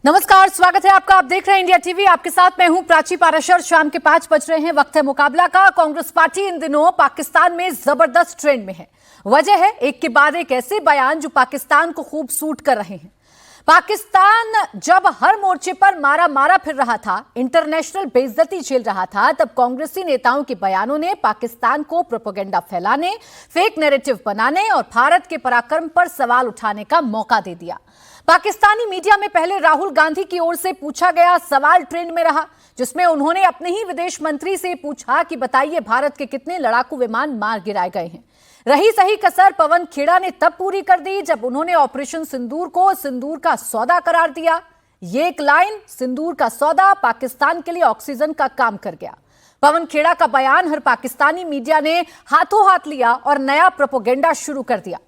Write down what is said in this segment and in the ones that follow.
नमस्कार, स्वागत है आपका। आप देख रहे हैं इंडिया टीवी। आपके साथ मैं हूं प्राची पाराशर। शाम के 5 बज रहे हैं, वक्त है मुकाबला का। कांग्रेस पार्टी इन दिनों पाकिस्तान में जबरदस्त ट्रेंड में है। वजह है एक के बाद एक ऐसे बयान जो पाकिस्तान को खूब सूट कर रहे हैं। पाकिस्तान जब हर मोर्चे पर मारा मारा फिर रहा था, इंटरनेशनल बेइज्जती झेल रहा था, तब कांग्रेसी नेताओं के बयानों ने पाकिस्तान को प्रोपेगेंडा फैलाने, फेक नैरेटिव बनाने और भारत के पराक्रम पर सवाल उठाने का मौका दे दिया। पाकिस्तानी मीडिया में पहले राहुल गांधी की ओर से पूछा गया सवाल ट्रेंड में रहा, जिसमें उन्होंने अपने ही विदेश मंत्री से पूछा कि बताइए भारत के कितने लड़ाकू विमान मार गिराए गए हैं। रही सही कसर पवन खेड़ा ने तब पूरी कर दी जब उन्होंने ऑपरेशन सिंदूर को सिंदूर का सौदा करार दिया। ये एक लाइन, सिंदूर का सौदा पाकिस्तान के लिए ऑक्सीजन का काम कर गया। पवन खेड़ा का बयान हर पाकिस्तानी मीडिया ने हाथों हाथ लिया और नया प्रोपेगेंडा शुरू कर दिया।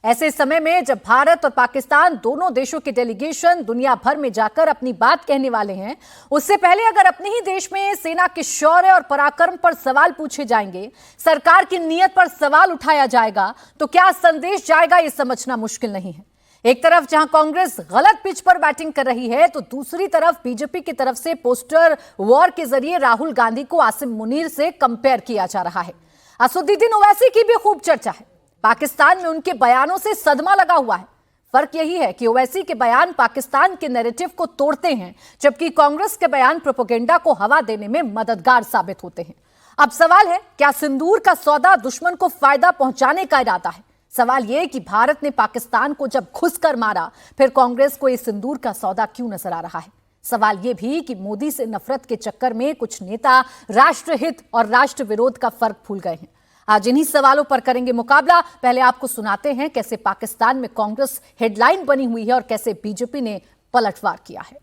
ऐसे समय में जब भारत और पाकिस्तान दोनों देशों के डेलीगेशन दुनिया भर में जाकर अपनी बात कहने वाले हैं, उससे पहले अगर अपने ही देश में सेना के शौर्य और पराक्रम पर सवाल पूछे जाएंगे, सरकार की नीयत पर सवाल उठाया जाएगा, तो क्या संदेश जाएगा, ये समझना मुश्किल नहीं है। एक तरफ जहां कांग्रेस गलत पिच पर बैटिंग कर रही है, तो दूसरी तरफ बीजेपी की तरफ से पोस्टर वॉर के जरिए राहुल गांधी को आसिम मुनीर से कंपेयर किया जा रहा है। असदुद्दीन ओवैसी की भी खूब चर्चा है। पाकिस्तान में उनके बयानों से सदमा लगा हुआ है। फर्क यही है कि ओवैसी के बयान पाकिस्तान के नैरेटिव को तोड़ते हैं, जबकि कांग्रेस के बयान प्रोपेगेंडा को हवा देने में मददगार साबित होते हैं। अब सवाल है, क्या सिंदूर का सौदा दुश्मन को फायदा पहुंचाने का इरादा है? सवाल यह कि भारत ने पाकिस्तान को जब घुसकर मारा, फिर कांग्रेस को इस सिंदूर का सौदा क्यों नजर आ रहा है? सवाल यह भी कि मोदी से नफरत के चक्कर में कुछ नेता राष्ट्रहित और राष्ट्र विरोध का फर्क भूल गए हैं। आज इन्हीं सवालों पर करेंगे मुकाबला। पहले आपको सुनाते हैं कैसे पाकिस्तान में कांग्रेस हेडलाइन बनी हुई है और कैसे बीजेपी ने पलटवार किया है।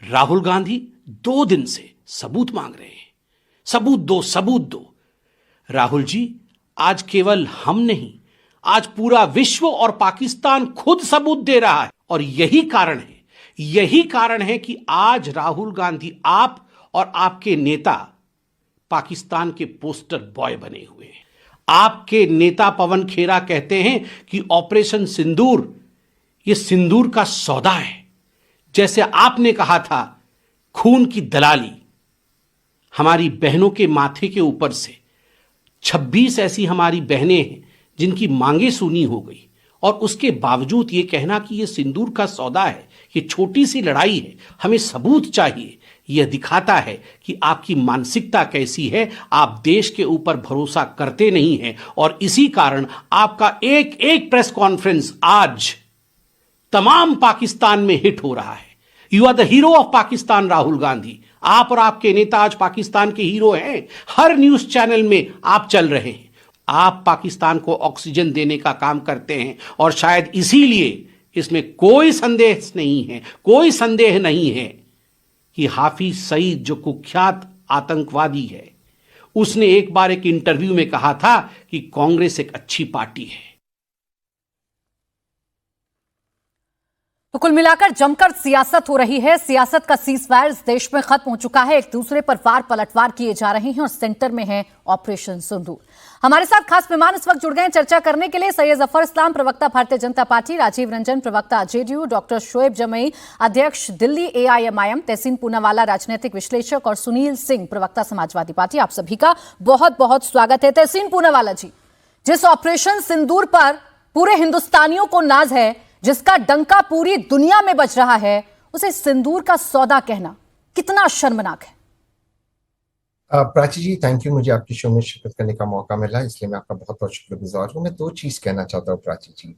राहुल गांधी 2 दिन से सबूत मांग रहे हैं। सबूत दो, सबूत दो। राहुल जी, आज केवल हम नहीं, आज पूरा विश्व और पाकिस्तान खुद सबूत दे रहा है। और यही कारण है कि आज राहुल गांधी, आप और आपके नेता पाकिस्तान के पोस्टर बॉय बने हुए हैं। आपके नेता पवन खेड़ा कहते हैं कि ऑपरेशन सिंदूर ये सिंदूर का सौदा है। जैसे आपने कहा था, खून की दलाली हमारी बहनों के माथे के ऊपर से 26 ऐसी हमारी बहनें हैं जिनकी मांगे सुनी हो गई, और उसके बावजूद ये कहना कि ये सिंदूर का सौदा है, ये छोटी सी लड़ाई है, हमें सबूत चाहिए। यह दिखाता है कि आपकी मानसिकता कैसी है। आप देश के ऊपर भरोसा करते नहीं हैं, और इसी कारण आपका एक एक प्रेस कॉन्फ्रेंस आज तमाम पाकिस्तान में हिट हो रहा है। You are the hero of Pakistan Rahul Gandhi. आप और आपके नेता आज पाकिस्तान के हीरो हैं। हर न्यूज चैनल में आप चल रहे हैं। आप पाकिस्तान को ऑक्सीजन देने का काम करते हैं, और शायद इसीलिए इसमें कोई संदेह नहीं है कि हाफिज सईद, जो कुख्यात आतंकवादी है, उसने एक बार एक इंटरव्यू में कहा था कि कांग्रेस एक अच्छी पार्टी है। तो कुल मिलाकर जमकर सियासत हो रही है। सियासत का सीजफायर इस देश में खत्म हो चुका है। एक दूसरे पर वार पलटवार किए जा रहे हैं और सेंटर में है ऑपरेशन सिंदूर। हमारे साथ खास मेहमान इस वक्त जुड़ गए हैं चर्चा करने के लिए। सैयद जफर इस्लाम, प्रवक्ता भारतीय जनता पार्टी, राजीव रंजन, प्रवक्ता जेडीयू, डॉक्टर शोएब जमई, अध्यक्ष दिल्ली AIMIM, तहसीन पूनावाला, राजनीतिक विश्लेषक, और सुनील सिंह, प्रवक्ता समाजवादी पार्टी। आप सभी का बहुत बहुत स्वागत है। तहसीन पूनावाला जी, जिस ऑपरेशन सिंदूर पर पूरे हिंदुस्तानियों को नाज है, जिसका डंका पूरी दुनिया में बज रहा है, उसे सिंदूर का सौदा कहना कितना शर्मनाक है? प्राची जी, थैंक यू, मुझे आपकी शो में शिरकत करने का मौका मिला, इसलिए मैं आपका बहुत बहुत शुक्रगुजार हूँ। मैं 2 चीज कहना चाहता हूँ प्राची जी।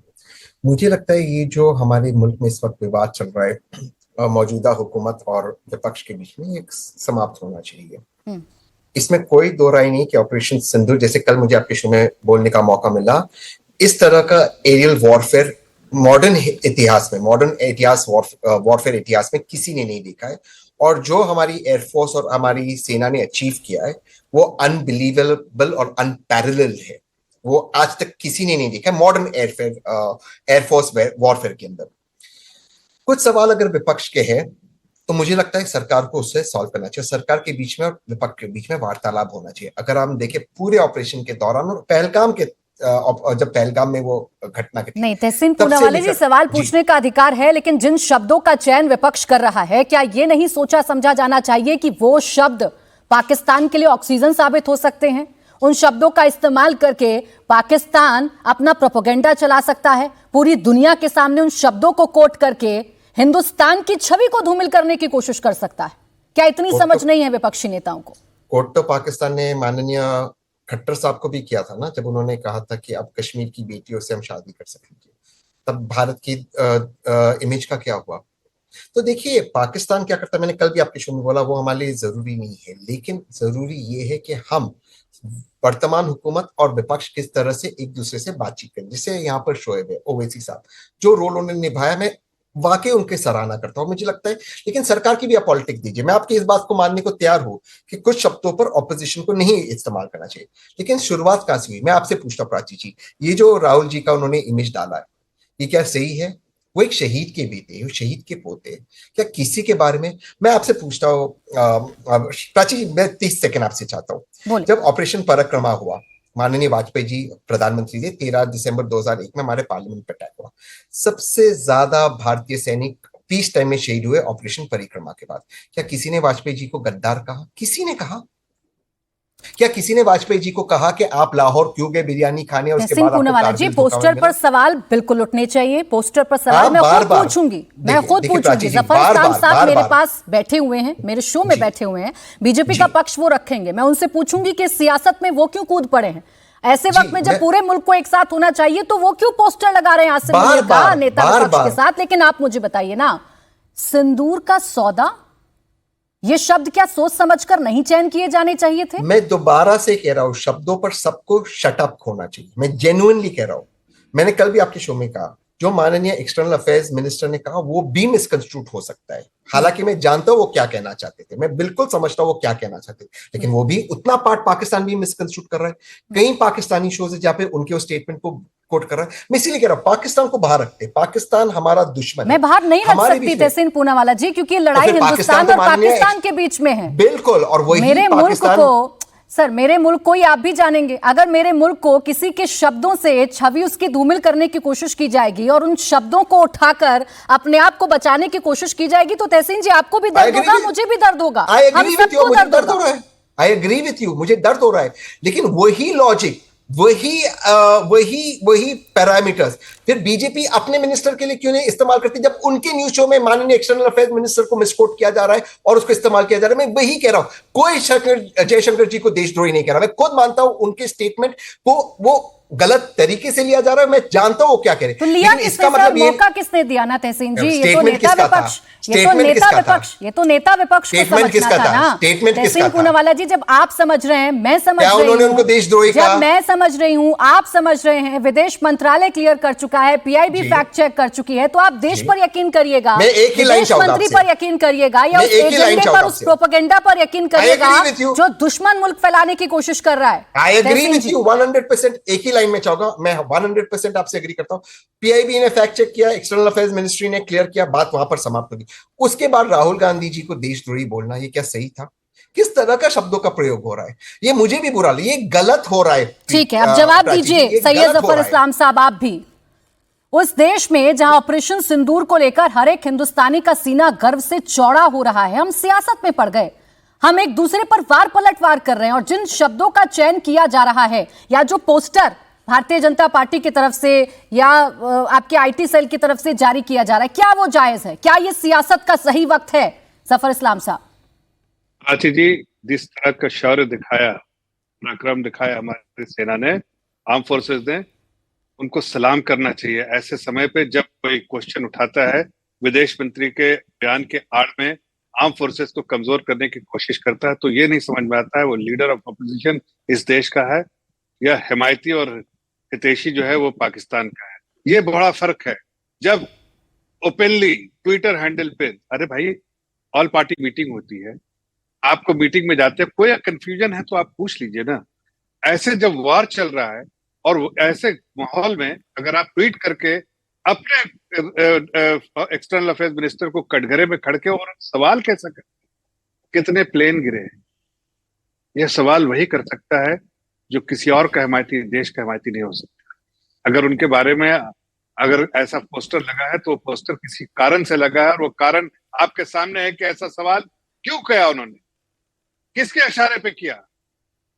मुझे लगता है ये जो हमारे मुल्क में इस वक्त विवाद चल रहा है मौजूदा हुकूमत और विपक्ष के बीच में, एक समाप्त होना चाहिए। इसमें कोई दो राय नहीं कि ऑपरेशन सिंदूर, जैसे कल मुझे आपके शो में बोलने का मौका मिला, इस तरह का एरियल वॉरफेयर मॉडर्न वॉरफेयर इतिहास में किसी ने नहीं देखा है। और जो हमारी एयरफोर्स और हमारी सेना ने अचीव किया है, वो अनबिलीवेबल और अनपैरेलल्ड है। वो आज तक किसी ने नहीं देखा मॉडर्न एयरफोर्स वॉरफेयर के अंदर। कुछ सवाल अगर विपक्ष के हैं, तो मुझे लगता है सरकार को उससे सॉल्व करना चाहिए। सरकार के बीच में और विपक्ष के बीच में वार्तालाप होना चाहिए। अगर हम देखें पूरे ऑपरेशन के दौरान और पहलगाम के जब पहलगाम में वो घटना घटी। नहीं, तहसीन तब से पूनावाला जी, लेकर- सवाल जी। पूछने का अधिकार है, लेकिन जिन शब्दों का चयन विपक्ष कर रहा है, क्या ये नहीं सोचा समझा जाना चाहिए कि वो शब्द पाकिस्तान के लिए ऑक्सीजन साबित हो सकते हैं? उन शब्दों का इस्तेमाल करके पाकिस्तान अपना प्रोपेगेंडा चला सकता है, पूरी दुनिया के सामने उन शब्दों को कोट करके हिंदुस्तान की छवि को धूमिल करने की कोशिश कर सकता है। क्या इतनी समझ नहीं है विपक्षी नेताओं को? कोर्ट तो पाकिस्तान ने माननीय खट्टर साहब को भी किया था ना, जब उन्होंने कहा था कि अब कश्मीर की बेटियों से हम शादी कर सकेंगे। तब भारत की इमेज का क्या हुआ? तो देखिए, पाकिस्तान क्या करता है, मैंने कल भी आपके शो में बोला, वो हमारे लिए जरूरी नहीं है, लेकिन जरूरी ये है कि हम वर्तमान हुकूमत और विपक्ष किस तरह से एक दूसरे से बातचीत करें। जैसे यहाँ पर शोएब ओवैसी साहब, जो रोल उन्होंने निभाया, मैं वाकई उनके सराहना करता हूं, मुझे लगता है। लेकिन सरकार की भी आप पॉलिटिक्स दीजिए, मैं आपकी इस बात को मानने को तैयार हूं कि कुछ शब्दों पर ऑपोजिशन को नहीं इस्तेमाल करना चाहिए, लेकिन शुरुआत कहां से हुई? मैं आपसे पूछता हूं प्राची जी, ये जो राहुल जी का उन्होंने इमेज डाला है, ये क्या सही है? वो एक शहीद के बेटे, वो शहीद के पोते, क्या किसी के बारे में? मैं आपसे पूछता हूँ प्राची जी, मैं 30 सेकंड आपसे चाहता हूँ। जब ऑपरेशन पराक्रमा हुआ, माननीय वाजपेयी जी प्रधानमंत्री थे, 13 दिसंबर 2001 में हमारे पार्लियामेंट पर अटैक हुआ। सबसे ज्यादा भारतीय सैनिक पीस टाइम में शहीद हुए ऑपरेशन परिक्रमा के बाद। क्या किसी ने वाजपेयी जी को गद्दार कहा? किसी ने कहा? क्या किसी ने वाजपेयी जी को कहा कि आप लाहौर क्यों गए बिरयानी खाने और उसके बाद आपको पूनावाला जी, पोस्टर पर सवाल बिल्कुल उठने चाहिए। पोस्टर पर सवाल मैं खुद पूछूंगी, जफर इस्लाम साहब मेरे पास बैठे हुए हैं, मेरे शो में बैठे हुए हैं, बीजेपी का पक्ष वो रखेंगे। मैं उनसे पूछूंगी कि सियासत में वो क्यों कूद पड़े हैं ऐसे वक्त में, जब पूरे मुल्क को एक साथ होना चाहिए, तो वो क्यों पोस्टर लगा रहे हैं आसिम मुनीर का नेता विपक्ष के साथ? लेकिन आप मुझे बताइए ना, सिंदूर का सौदा, ये शब्द क्या सोच समझकर नहीं चयन किए जाने चाहिए थे? मैं दोबारा से कह रहा हूं, शब्दों पर सबको शट अप होना चाहिए। मैं जेन्युइनली कह रहा हूं, मैंने कल भी आपके शो में कहा, जो माननीय एक्सटर्नल अफेयर्स मिनिस्टर ने कहा वो भी मिसकंस्ट्रूड हो सकता है। हालांकि मैं जानता हूं वो क्या कहना चाहते थे, मैं बिल्कुल समझता हूं वो क्या कहना चाहते थे, लेकिन वो भी उतना पार्ट पाकिस्तान भी मिसकंस्ट्रूड कर रहा है। कई पाकिस्तानी शोज है जहां पे उनके उस स्टेटमेंट को कोट कर रहा है। मैं इसीलिए कह रहा हूं, पाकिस्तान को बाहर रखते, पाकिस्तान हमारा दुश्मन मैं बाहर नहीं रख सकती तहसीन पूनावाला जी, क्योंकि लड़ाई हिंदुस्तान और पाकिस्तान के बीच में है। बिल्कुल, और वही मेरे मुल्क को, सर मेरे मुल्क को ही आप भी जानेंगे, अगर मेरे मुल्क को किसी के शब्दों से छवि उसकी धूमिल करने की कोशिश की जाएगी और उन शब्दों को उठाकर अपने आप को बचाने की कोशिश की जाएगी, तो तहसीन जी आपको भी दर्द होगा, मुझे भी दर्द होगा, हम सबको दर्द हो रहा है। आई एग्री विथ यू, मुझे दर्द हो रहा है, लेकिन वही लॉजिक, वही पैरामीटर्स फिर बीजेपी अपने मिनिस्टर के लिए क्यों नहीं इस्तेमाल करती, जब उनके न्यूज शो में माननीय एक्सटर्नल अफेयर्स मिनिस्टर को मिसकोट किया जा रहा है और उसको इस्तेमाल किया जा रहा है। मैं वही कह रहा हूं, कोई जयशंकर जी को देशद्रोही नहीं कह रहा, मैं खुद मानता हूं उनके स्टेटमेंट को वो गलत तरीके से लिया जा रहा है, मैं जानता हूं वो क्या कह रहे हैं, तो लिया किसने, मतलब मौका किसने दिया ना तहसीन जी? ये तो नेता विपक्ष, ये तो नेता विपक्ष को समझना था ना तहसीन पूनावाला जी। जब आप समझ रहे हैं, मैं समझ रही हूं, जब मैं समझ रही हूं, आप समझ रहे हैं, विदेश मंत्रालय क्लियर कर चुका है, पीआईबी फैक्ट चेक कर चुकी है, तो आप देश पर यकीन करिएगा, विदेश मंत्री पर यकीन करिएगा, या उस एजेंडे पर, उस प्रोपेगेंडा पर यकीन करिएगा जो दुश्मन मुल्क फैलाने की कोशिश कर रहा है। आई एग्री विथ यू 100%, एक ही लाइन में चाहूंगा, मैं 100% आपसे एग्री करता हूं। पीआईबी ने फैक्ट चेक किया, एक्सटर्नल अफेयर्स मिनिस्ट्री ने क्लियर किया, बात वहां पर समाप्त होगी। उसके बाद राहुल गांधी जी को देशद्रोही बोलना, ये क्या सही था? किस तरह का शब्दों का प्रयोग हो रहा है? ये मुझे भी बुरा लगा, ये गलत हो रहा है। ठीक है, अब जवाब दीजिए सैयद जफर इस्लाम साहब, आप भी उस देश में जहां ऑपरेशन सिंदूर को लेकर हर एक हिंदुस्तानी का सीना गर्व से चौड़ा हो रहा है, हम सियासत में पड़ गए, हम एक दूसरे पर वार पलटवार कर रहे हैं, और जिन शब्दों का चयन किया जा रहा है, या जो पोस्टर भारतीय जनता पार्टी की तरफ से या आपके आईटी सेल की तरफ से जारी किया जा रहा है, क्या वो जायज है? क्या ये सियासत का सही वक्त है? जफर इस्लाम साहब। प्राची जी, जिस तरह का शौर्य दिखाया, पराक्रम दिखाया हमारी सेना ने, आर्म फोर्सेस ने, उनको सलाम करना चाहिए। ऐसे समय पे जब कोई क्वेश्चन उठाता है, विदेश मंत्री के बयान के आड़ में आर्म फोर्सेस को कमजोर करने की कोशिश करता है, तो ये नहीं समझ में आता है वो लीडर ऑफ अपोजिशन इस देश का है या हिमायती और हितैषी जो है वो पाकिस्तान का है। ये बड़ा फर्क है। जब ओपनली ट्विटर हैंडल पे, अरे भाई ऑल पार्टी मीटिंग होती है, आपको मीटिंग में जाते हैं, कोई कंफ्यूजन है तो आप पूछ लीजिए ना। ऐसे जब वार चल रहा है और ऐसे माहौल में अगर आप ट्वीट करके अपने एक्सटर्नल अफेयर्स मिनिस्टर को कटघरे में खड़ के और सवाल कह सके, कितने प्लेन गिरे हैं, यह सवाल वही कर सकता है जो किसी और का हिमायती, देश का हिमायती नहीं हो सकता। अगर उनके बारे में अगर ऐसा पोस्टर लगा है तो वो पोस्टर किसी कारण से लगा है, और वो कारण आपके सामने है कि ऐसा सवाल क्यों किया उन्होंने, किसके इशारे पे किया,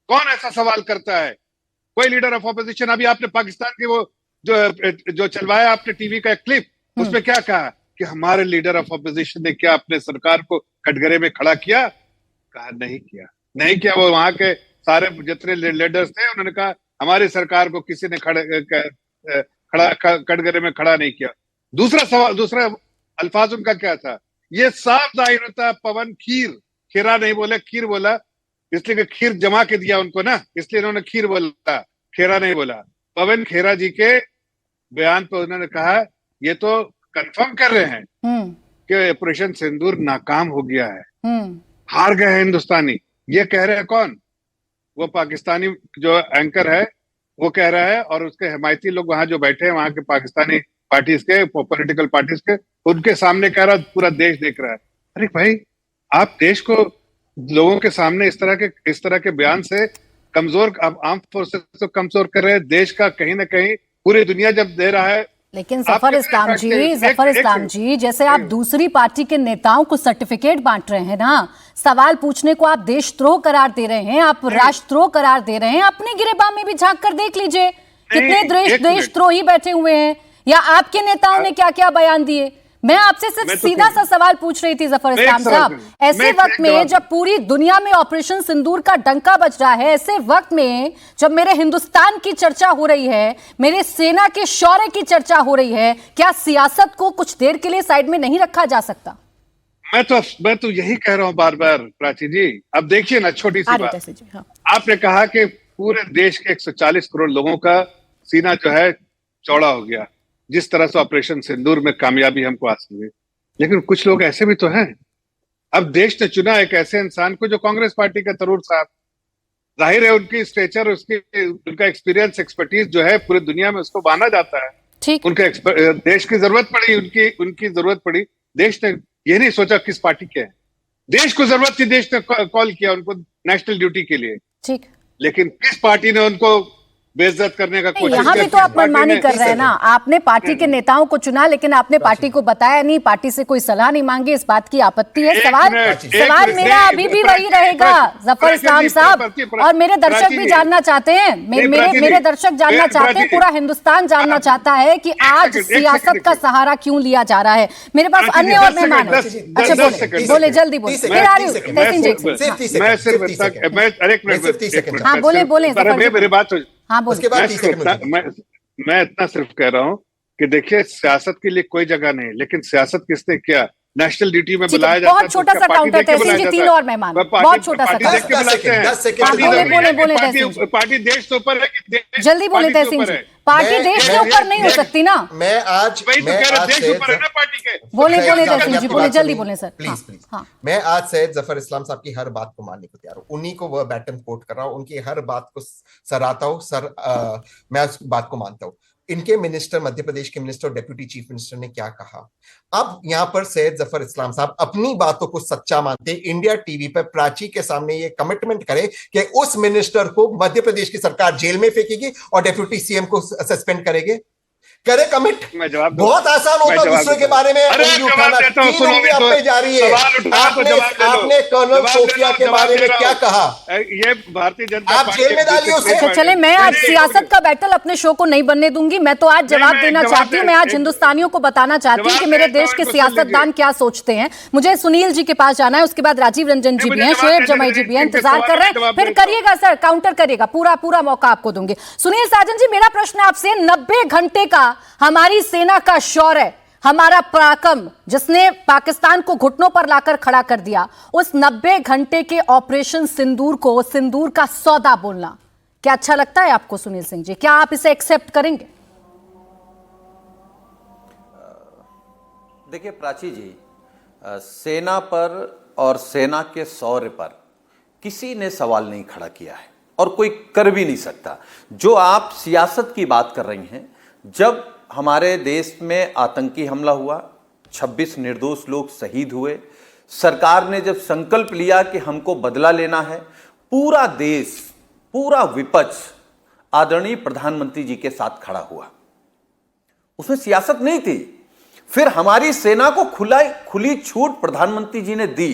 कौन ऐसा सवाल करता है? कोई लीडर ऑफ ऑपोजिशन। अभी आपने पाकिस्तान के वो जो चलवाया आपने टीवी का क्लिप, उसमें क्या कहा कि हमारे लीडर ऑफ ऑपोजिशन ने क्या अपने सरकार को कटघरे में खड़ा किया? कहा नहीं किया, नहीं किया। वो वहां के सारे जितने लीडर्स थे उन्होंने कहा हमारी सरकार को किसी ने कटघरे में खड़ा नहीं किया। दूसरा सवाल, दूसरा अल्फाज उनका क्या था? ये साफ जाहिर होता, पवन खीरा नहीं बोला, खीर बोला, इसलिए कि खीर जमा के दिया उनको ना, इसलिए उन्होंने खीर बोला, खेरा नहीं बोला। पवन खेरा जी के बयान पर उन्होंने कहा ये तो कंफर्म कर रहे हैं कि ऑपरेशन सिंदूर नाकाम हो गया है, हार गए हैं हिंदुस्तानी। ये कह रहे हैं कौन? वो पाकिस्तानी जो एंकर है वो कह रहा है, और उसके हिमायती लोग वहां जो बैठे हैं, वहां के पाकिस्तानी पार्टीज के, पॉलिटिकल पार्टीज के, उनके सामने कह रहा है, पूरा देश देख रहा है। अरे भाई, आप देश को लोगों के सामने इस तरह के बयान से कमजोर, आप आर्म फोर्सेस को कमजोर कर रहे हैं। देश का कहीं ना कहीं पूरी दुनिया जब दे रहा है। लेकिन जफर इस्लाम जी, जैसे आप दूसरी पार्टी के नेताओं को सर्टिफिकेट बांट रहे हैं ना, सवाल पूछने को आप देशद्रोह करार दे रहे हैं, आप राष्ट्रद्रोह करार दे रहे हैं। अपने गिरेबान में भी झांक कर देख लीजिए कितने देशद्रोही बैठे हुए हैं, या आपके नेताओं ने क्या क्या बयान दिए। मैं आपसे सिर्फ सीधा सा सवाल पूछ रही थी जफर इस्लाम साहब, ऐसे वक्त में जब पूरी दुनिया में ऑपरेशन सिंदूर का डंका बज रहा है, ऐसे वक्त में जब मेरे हिंदुस्तान की चर्चा हो रही है, मेरे सेना के शौर्य की चर्चा हो रही है, क्या सियासत को कुछ देर के लिए साइड में नहीं रखा जा सकता? मैं तो यही कह रहा हूं बार बार प्राची जी। अब देखिए ना, छोटी सी बात, हाँ। आपने कहा कि पूरे देश के 140 करोड़ लोगों का सीना जो है चौड़ा हो गया, जिस तरह से ऑपरेशन सिंदूर में कामयाबी हमको हासिल हुई। लेकिन कुछ लोग ऐसे भी तो हैं। अब देश ने चुना एक ऐसे इंसान को जो कांग्रेस पार्टी का तरूर साहब, जाहिर है उनकी स्टेचर, उनका एक्सपीरियंस, एक्सपर्टीज जो है पूरी दुनिया में उसको माना जाता है। ठीक, उनके देश की जरूरत पड़ी, उनकी जरूरत पड़ी। देश ने ये नहीं सोचा किस पार्टी के हैं, देश को जरूरत थी, देश ने कॉल किया उनको नेशनल ड्यूटी के लिए। ठीक, लेकिन किस पार्टी ने उनको बेइज्जत करने का कोशिश? यहाँ भी तो आप मनमानी कर रहे हैं ना। आपने पार्टी के नेताओं को चुना, लेकिन आपने पार्टी को बताया नहीं, पार्टी से कोई सलाह नहीं मांगी, इस बात की आपत्ति है। सवाल मेरा अभी भी वही रहेगा जफर इस्लाम साहब, और मेरे दर्शक भी जानना चाहते हैं, मेरे दर्शक जानना चाहते हैं, पूरा हिंदुस्तान जानना चाहता है कि आज सियासत का सहारा क्यों लिया जा रहा है। मेरे पास अन्य और मेहमान हैं। अच्छा बोले जल्दी बोले, फिर आ रही हूँ। हाँ बोले मेरी बात। हाँ बोलिए। मैं इतना सिर्फ कह रहा हूँ कि देखिए, सियासत के लिए कोई जगह नहीं, लेकिन सियासत किसने किया? नेशनल ड्यूटी में बुलाया जाता है, बहुत छोटा सा काउंटर तहसीन जी, 3 और मेहमान, बहुत छोटा सा पार्टी देश से ऊपर है। जल्दी बोले तहसीन जी, पार्टी देश से ऊपर नहीं हो सकती ना। मैं आज देश ऊपर है ना पार्टी के। बोले तहसीन जी, बोले जल्दी बोले सर, प्लीज। मैं आज सैयद जफर इस्लाम साहब की हर बात को मानने को तैयार हूँ, उन्हीं को वह बैटन कोट कर रहा हूँ, उनकी हर बात को सराहता हूँ सर। मैं उस बात को मानता हूँ। इनके मिनिस्टर, मध्य प्रदेश के मिनिस्टर और डेप्यूटी चीफ मिनिस्टर ने क्या कहा? अब यहां पर सैयद जफर इस्लाम साहब अपनी बातों को सच्चा मानते इंडिया टीवी पर प्राची के सामने ये कमिटमेंट करे कि उस मिनिस्टर को मध्य प्रदेश की सरकार जेल में फेंकेगी और डेप्यूटी सीएम को सस्पेंड करेगी। करे कमिट। बहुत आसान होता है दूसरे के बारे में उंगली उठाना। 3 उंगली आप पे जा रही है। आपने कर्नल सोफिया के बारे में क्या कहा? ये भारतीय जनता आप जेल में डालिए उसे। अच्छा चले, मैं आज सियासत का बैटल अपने शो को नहीं बनने दूंगी। मैं तो आज जवाब देना चाहती हूँ। मैं आज हिंदुस्तानियों को बताना चाहती हूँ कि मेरे देश के सियासतदान क्या सोचते हैं। मुझे सुनील जी के पास जाना है, उसके बाद राजीव रंजन जी भी हैं, शोएब जमाई जी भी हैं, इंतजार कर रहे हैं। फिर करिएगा सर, काउंटर करिएगा, पूरा मौका आपको दूंगी। सुनील साजन जी, मेरा प्रश्न आपसे, 90 घंटे का हमारी सेना का शौर्य, हमारा पराक्रम, जिसने पाकिस्तान को घुटनों पर लाकर खड़ा कर दिया, उस 90 घंटे के ऑपरेशन सिंदूर को सिंदूर का सौदा बोलना क्या अच्छा लगता है आपको सुनील सिंह जी? क्या आप इसे एक्सेप्ट करेंगे? देखिए प्राची जी, सेना पर और सेना के शौर्य पर किसी ने सवाल नहीं खड़ा किया है और कोई कर भी नहीं सकता। जो आप सियासत की बात कर रही हैं, जब हमारे देश में आतंकी हमला हुआ, 26 निर्दोष लोग शहीद हुए, सरकार ने जब संकल्प लिया कि हमको बदला लेना है, पूरा देश पूरा विपक्ष आदरणीय प्रधानमंत्री जी के साथ खड़ा हुआ। उसमें सियासत नहीं थी। फिर हमारी सेना को खुली छूट प्रधानमंत्री जी ने दी,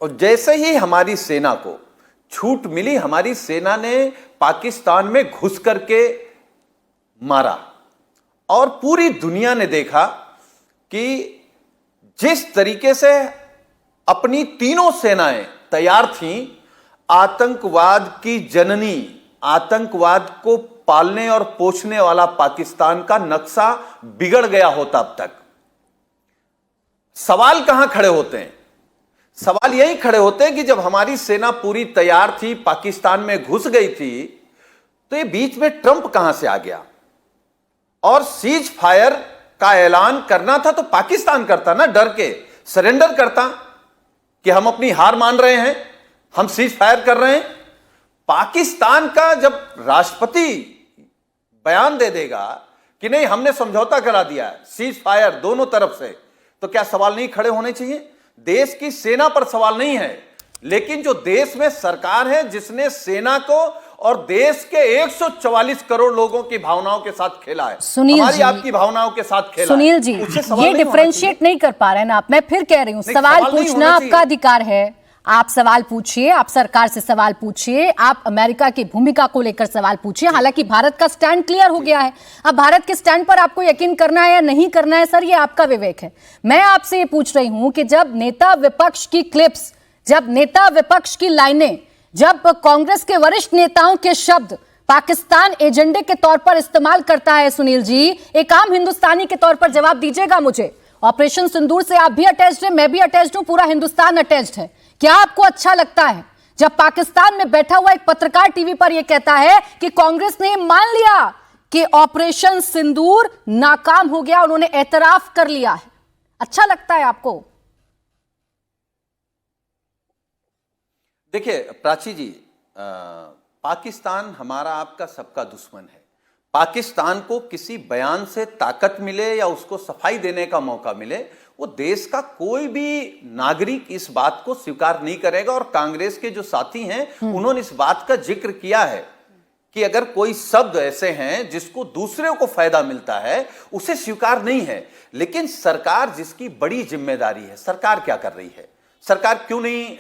और जैसे ही हमारी सेना को छूट मिली, हमारी सेना ने पाकिस्तान में घुस करके मारा। और पूरी दुनिया ने देखा कि जिस तरीके से अपनी तीनों सेनाएं तैयार थीं, आतंकवाद की जननी, आतंकवाद को पालने और पोषने वाला पाकिस्तान का नक्शा बिगड़ गया होता। अब तक सवाल कहां खड़े होते हैं? सवाल यही खड़े होते हैं कि जब हमारी सेना पूरी तैयार थी, पाकिस्तान में घुस गई थी, तो ये बीच में ट्रंप कहां से आ गया? और सीज फायर का ऐलान करना था तो पाकिस्तान करता ना, डर के सरेंडर करता कि हम अपनी हार मान रहे हैं, हम सीज फायर कर रहे हैं। पाकिस्तान का जब राष्ट्रपति बयान दे देगा कि नहीं, हमने समझौता करा दिया है, सीज फायर दोनों तरफ से, तो क्या सवाल नहीं खड़े होने चाहिए? देश की सेना पर सवाल नहीं है, लेकिन जो देश में सरकार है जिसने सेना को और देश के 144 करोड़ लोगों की भावनाओं के साथ खेला है, हमारी आपकी भावनाओं के साथ खेला सुनील है, जी, उससे ये डिफरेंशिएट नहीं कर पा रहे हैं ना आप। मैं फिर कह रही हूं, सवाल पूछना आपका अधिकार है, आप सवाल पूछिए, आप सरकार से सवाल पूछिए, आप अमेरिका की भूमिका को लेकर सवाल पूछिए। हालांकि भारत का स्टैंड क्लियर हो गया है, अब भारत के स्टैंड पर आपको यकीन करना है या नहीं करना है, सर, ये आपका विवेक है। मैं आपसे ये पूछ रही हूं कि जब नेता विपक्ष की क्लिप्स, जब नेता विपक्ष की लाइनें, जब कांग्रेस के वरिष्ठ नेताओं के शब्द पाकिस्तान एजेंडे के तौर पर इस्तेमाल करता है, सुनील जी, एक आम हिंदुस्तानी के तौर पर जवाब दीजिएगा मुझे। ऑपरेशन सिंदूर से आप भी अटैच्ड हैं, मैं भी अटैच्ड हूं, पूरा हिंदुस्तान अटैच्ड है। क्या आपको अच्छा लगता है जब पाकिस्तान में बैठा हुआ एक पत्रकार टीवी पर यह कहता है कि कांग्रेस ने मान लिया कि ऑपरेशन सिंदूर नाकाम हो गया, उन्होंने एतराफ कर लिया है? अच्छा लगता है आपको? देखिए प्राची जी, पाकिस्तान हमारा आपका सबका दुश्मन है। पाकिस्तान को किसी बयान से ताकत मिले या उसको सफाई देने का मौका मिले, वो देश का कोई भी नागरिक इस बात को स्वीकार नहीं करेगा। और कांग्रेस के जो साथी हैं उन्होंने इस बात का जिक्र किया है कि अगर कोई शब्द ऐसे हैं जिसको दूसरे को फायदा मिलता है, उसे स्वीकार नहीं है। लेकिन सरकार जिसकी बड़ी जिम्मेदारी है, सरकार क्या कर रही है? सरकार क्यों नहीं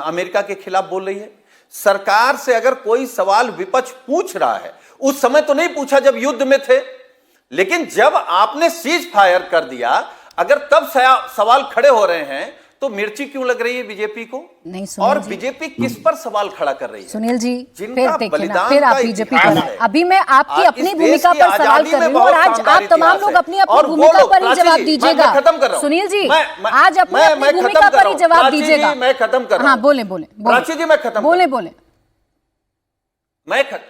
अमेरिका के खिलाफ बोल रही है? सरकार से अगर कोई सवाल विपक्ष पूछ रहा है, उस समय तो नहीं पूछा जब युद्ध में थे, लेकिन जब आपने सीज फायर कर दिया, अगर तब सवाल खड़े हो रहे हैं, तो मिर्ची क्यों लग रही है बीजेपी को? नहीं, और बीजेपी किस पर सवाल खड़ा कर रही है? सुनील जी, फिर जिनका देखिए ना, बलिदान फिर आप का बीजेपी इतिहास पर, है। अभी मैं आपकी आज अपनी इस भूमिका देश की पर सवाल आजादी कर में रही हूँ, और बहुत आज शानदार आप तमाम इतिहास लोग है। अपनी अपनी और वो भूमिका लोग, पर ही प्राची जवाब जी, दीजिएगा। मैं खत्म कर रहा हूं। सुनील जी, मैं- आज अपनी मैं अपनी खत्म भूमिका कर पर रहा ही हूं। जवाब प्राची जी, दीजिएगा। मैं खत्म कर रहा हाँ, हूं। बोले बोले प्राची जी, मैं खत्म बोले कर बोले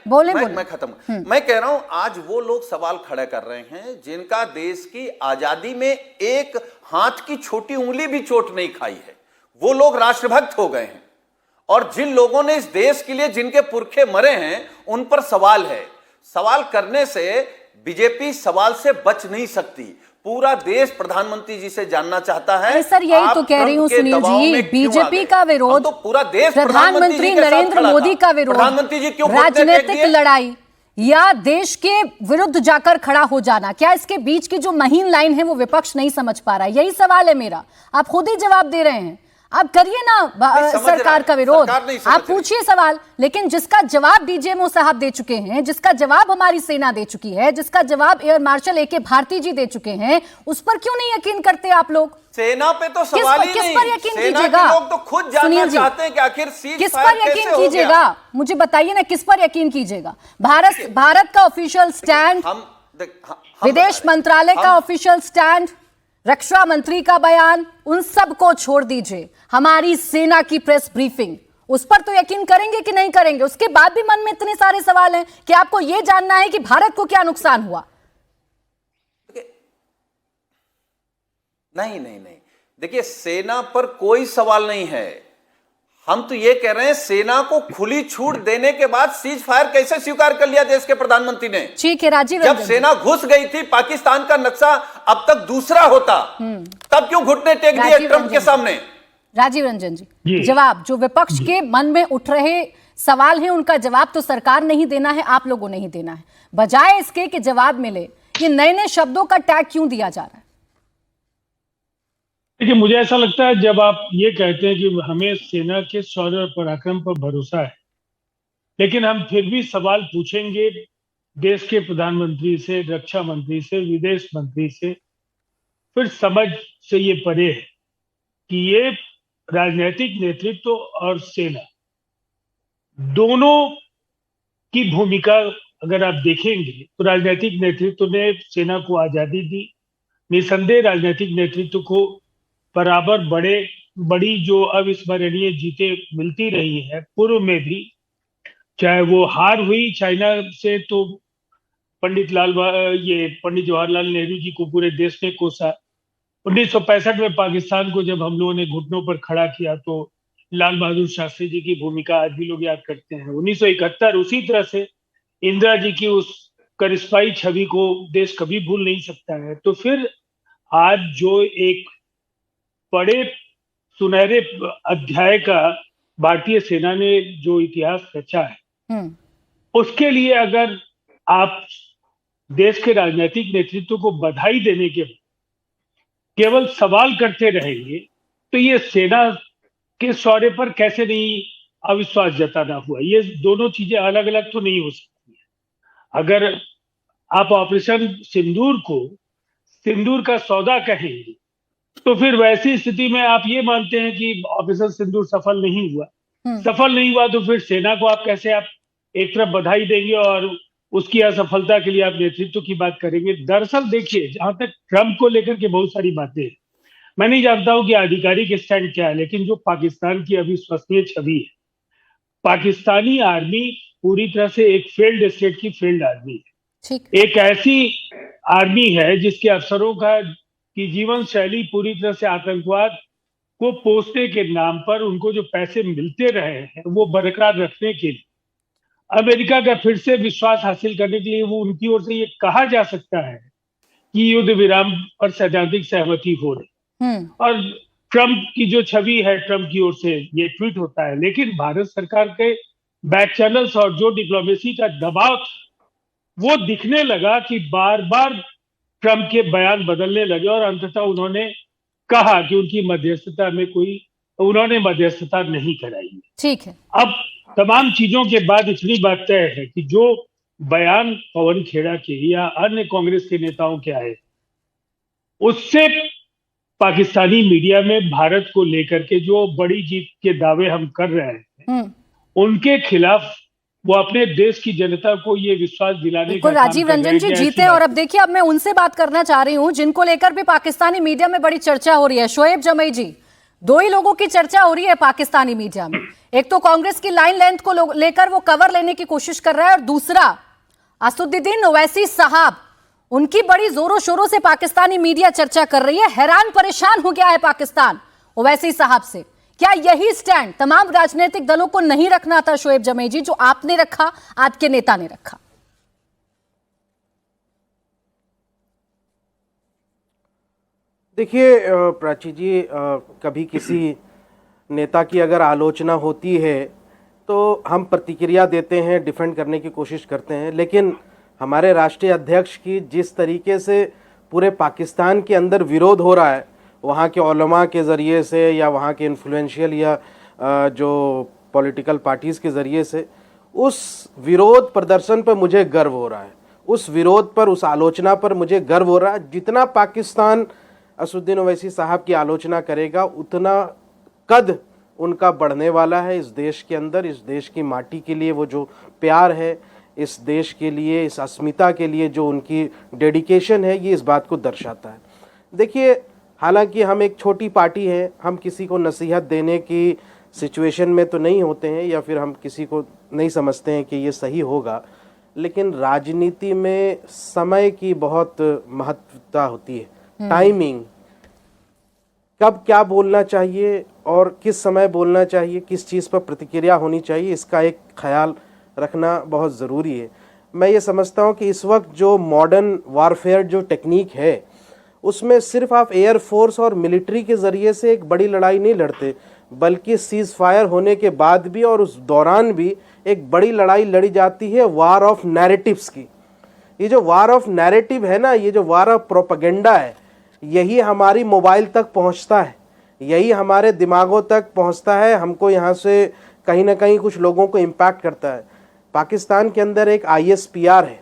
बोले बोले। मैं खत्म। मैं कह रहा हूं, आज वो लोग सवाल खड़े कर रहे हैं जिनका देश की आजादी में एक हाथ की छोटी उंगली भी चोट नहीं खाई है। वो लोग राष्ट्रभक्त हो गए हैं, और जिन लोगों ने इस देश के लिए जिनके पुरखे मरे हैं, उन पर सवाल है। सवाल करने से बीजेपी सवाल से बच नहीं सकती। पूरा देश प्रधानमंत्री जी से जानना चाहता है। सर, यही तो कह रही हूँ सुनील जी, बीजेपी का विरोध, तो पूरा देश प्रधानमंत्री नरेंद्र मोदी का विरोध, प्रधानमंत्री जी क्यों राजनीतिक लड़ाई या देश के विरुद्ध जाकर खड़ा हो जाना, क्या इसके बीच की जो महीन लाइन है वो विपक्ष नहीं समझ पा रहा है? यही सवाल है मेरा। आप खुद ही जवाब दे रहे हैं, आप करिए ना सरकार का विरोध, आप पूछिए सवाल, लेकिन जिसका जवाब डीजीएमओ साहब दे चुके हैं, जिसका जवाब हमारी सेना दे चुकी है, जिसका जवाब एयर मार्शल ए.के. भारती जी दे चुके हैं, उस पर क्यों नहीं यकीन करते आप लोग? सेना पे तो सवाल ही नहीं। किस पर यकीन सेना कीजिएगा? के लोग तो खुद जानना चाहते हैं कि आखिर सीज किस फायर पर कैसे यकीन हो गया? कीजिएगा? मुझे बताइए ना, किस पर यकीन कीजिएगा? भारत का ऑफिशियल स्टैंड, विदेश मंत्रालय का ऑफिशियल स्टैंड, रक्षा मंत्री का बयान, उन सब को छोड़ दीजिए, हमारी सेना की प्रेस ब्रीफिंग, उस पर तो यकीन करेंगे कि नहीं करेंगे? उसके बाद भी मन में इतने सारे सवाल हैं कि आपको यह जानना है कि भारत को क्या नुकसान हुआ। नहीं नहीं नहीं, देखिए, सेना पर कोई सवाल नहीं है। हम तो ये कह रहे हैं, सेना को खुली छूट देने के बाद सीज फायर कैसे स्वीकार कर लिया देश के प्रधानमंत्री ने? ठीक है राजीव, जब सेना घुस गई थी, पाकिस्तान का नक्शा अब तक दूसरा होता, तब क्यों घुटने टेक दिए ट्रंप के सामने? राजीव रंजन जी, जवाब जो विपक्ष के मन में उठ रहे सवाल है उनका जवाब तो सरकार नहीं देना है, आप लोगों ने ही देना है। बजाय इसके कि जवाब मिले, ये नए नए शब्दों का टैग क्यों दिया जा रहा है? देखिए, मुझे ऐसा लगता है जब आप ये कहते हैं कि हमें सेना के शौर्य और पराक्रम पर भरोसा है, लेकिन हम फिर भी सवाल पूछेंगे देश के प्रधानमंत्री से, रक्षा मंत्री से, विदेश मंत्री से, फिर समझ से ये परे है कि ये राजनीतिक नेतृत्व और सेना दोनों की भूमिका अगर आप देखेंगे तो राजनीतिक नेतृत्व ने सेना को आजादी दी। निसंदेह राजनीतिक नेतृत्व को बराबर बड़ी जो अविस्मरणीय जीतें मिलती रही है पूर्व में भी, चाहे वो हार हुई चाइना से तो पंडित जवाहरलाल नेहरू जी को पूरे देश ने कोसा। 1965 में पाकिस्तान को जब हम लोगों ने घुटनों पर खड़ा किया तो लाल बहादुर शास्त्री जी की भूमिका आज भी लोग याद करते हैं। 1971 उसी तरह से इंदिरा जी की उस करिश्माई छवि को देश कभी भूल नहीं सकता है। तो फिर आज जो एक बड़े सुनहरे अध्याय का भारतीय सेना ने जो इतिहास रचा है, उसके लिए अगर आप देश के राजनीतिक नेतृत्व को बधाई देने के केवल सवाल करते रहेंगे तो ये सेना के शौर्य पर कैसे नहीं अविश्वास जताना हुआ। ये दोनों चीजें अलग अलग तो नहीं हो सकती है। अगर आप ऑपरेशन सिंदूर का सौदा कहेंगे तो फिर वैसी स्थिति में आप ये मानते हैं कि ऑपरेशन सिंदूर सफल नहीं हुआ तो फिर सेना को आप कैसे एक तरफ बधाई देंगे और उसकी असफलता के लिए आप नेतृत्व की बात करेंगे। दरअसल देखिए, जहां तक ट्रंप को लेकर के बहुत सारी बातें हैं, मैं नहीं जानता हूं कि आधिकारिक स्टैंड क्या है, लेकिन जो पाकिस्तान की अविश्वसनीय छवि है, पाकिस्तानी आर्मी पूरी तरह से एक फेल्ड स्टेट की फेल्ड आर्मी है। एक ऐसी आर्मी है जिसके अफसरों की जीवन शैली पूरी तरह से आतंकवाद को पोसने के नाम पर उनको जो पैसे मिलते रहे हैं वो बरकरार रखने के लिए, अमेरिका का फिर से विश्वास हासिल करने के लिए वो उनकी ओर से ये कहा जा सकता है कि युद्ध विराम पर सैद्धांतिक सहमति हो रही। और ट्रंप की जो छवि है, ट्रंप की ओर से ये ट्वीट होता है, लेकिन भारत सरकार के बैक चैनल्स और जो डिप्लोमेसी का दबाव था वो दिखने लगा कि बार बार ट्रंप के बयान बदलने लगे और अंततः उन्होंने कहा कि उन्होंने मध्यस्थता नहीं कराई। ठीक है, अब तमाम चीजों के बाद इतनी बात तय है कि जो बयान पवन खेड़ा के या अन्य कांग्रेस के नेताओं के आए, उससे पाकिस्तानी मीडिया में भारत को लेकर के जो बड़ी जीत के दावे हम कर रहे हैं उनके खिलाफ वो अपने देश की जनता को ये विश्वास दिलाने का राजीव रंजन जी जीते। और अब देखिए, अब मैं उनसे बात करना चाह रही हूं जिनको लेकर भी पाकिस्तानी मीडिया में बड़ी चर्चा हो रही है। शोएब जमई जी, दो ही लोगों की चर्चा हो रही है पाकिस्तानी मीडिया में। एक तो कांग्रेस की लाइन लेंथ को लेकर वो कवर लेने की कोशिश कर रहा है, और दूसरा असदुद्दीन ओवैसी साहब, उनकी बड़ी जोरों शोरों से पाकिस्तानी मीडिया चर्चा कर रही है। हैरान परेशान हो गया है पाकिस्तान ओवैसी साहब से। क्या यही स्टैंड तमाम राजनीतिक दलों को नहीं रखना था शोएब जमई जी, जो आपने रखा, आपके नेता ने रखा? देखिए प्राची जी, कभी किसी नेता की अगर आलोचना होती है तो हम प्रतिक्रिया देते हैं, डिफेंड करने की कोशिश करते हैं, लेकिन हमारे राष्ट्रीय अध्यक्ष की जिस तरीके से पूरे पाकिस्तान के अंदर विरोध हो रहा है, वहाँ के उलमा के ज़रिए से या वहाँ के इन्फ्लुएंशियल या जो पॉलिटिकल पार्टीज़ के ज़रिए से, उस विरोध प्रदर्शन पर मुझे गर्व हो रहा है। उस विरोध पर, उस आलोचना पर मुझे गर्व हो रहा है। जितना पाकिस्तान असदुद्दीन ओवैसी साहब की आलोचना करेगा उतना कद उनका बढ़ने वाला है इस देश के अंदर। इस देश की माटी के लिए वो जो प्यार है, इस देश के लिए, इस अस्मिता के लिए जो उनकी डेडिकेशन है, ये इस बात को दर्शाता है। देखिए, हालांकि हम एक छोटी पार्टी है, हम किसी को नसीहत देने की सिचुएशन में तो नहीं होते हैं या फिर हम किसी को नहीं समझते हैं कि ये सही होगा, लेकिन राजनीति में समय की बहुत महत्वता होती है। टाइमिंग, कब क्या बोलना चाहिए और किस समय बोलना चाहिए, किस चीज़ पर प्रतिक्रिया होनी चाहिए, इसका एक ख्याल रखना बहुत ज़रूरी है। मैं ये समझता हूँ कि इस वक्त जो मॉडर्न वारफेयर जो टेक्निक है, उसमें सिर्फ आप एयर फोर्स और मिलिट्री के ज़रिए से एक बड़ी लड़ाई नहीं लड़ते, बल्कि सीज फायर होने के बाद भी और उस दौरान भी एक बड़ी लड़ाई लड़ी जाती है वार ऑफ नैरेटिव्स की। ये जो वार ऑफ नैरेटिव है ना, ये जो वार ऑफ प्रोपेगेंडा है, यही हमारी मोबाइल तक पहुंचता है, यही हमारे दिमागों तक पहुंचता है, हमको यहाँ से कहीं ना कहीं कुछ लोगों को इम्पैक्ट करता है। पाकिस्तान के अंदर एक ISPR है